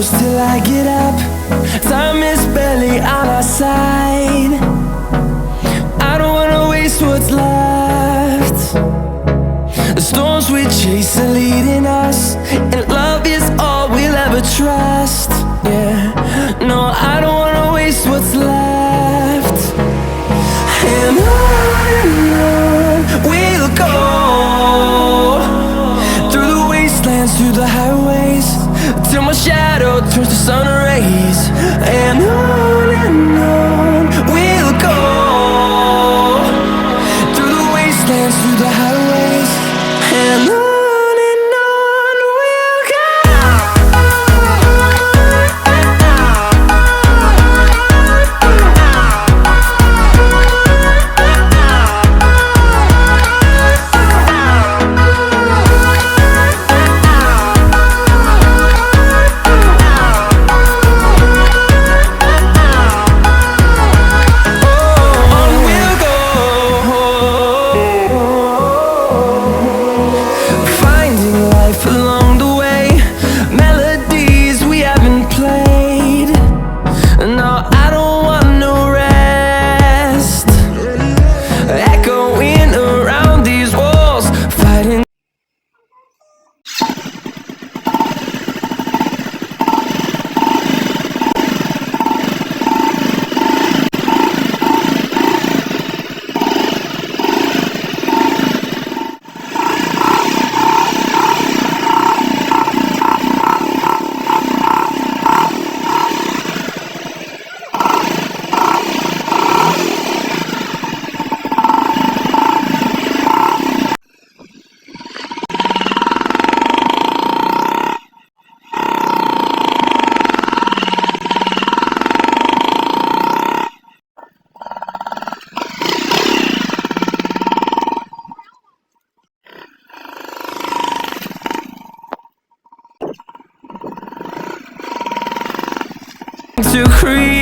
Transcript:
close till I get up. Time is barely on our side. I don't wanna waste what's left. The storms we chase are leading us, and love is all we'll ever trust. Yeah, no, I don't wanna waste what's left. And on we'll go, through the wastelands, through the highways, till my shadow turns to sun rays. And on we'll go, through the wastelands, through the highways, and on we'll go. Along the way, melodies we haven't played. No, I don't want no rest. Echoing around these walls, fighting. To create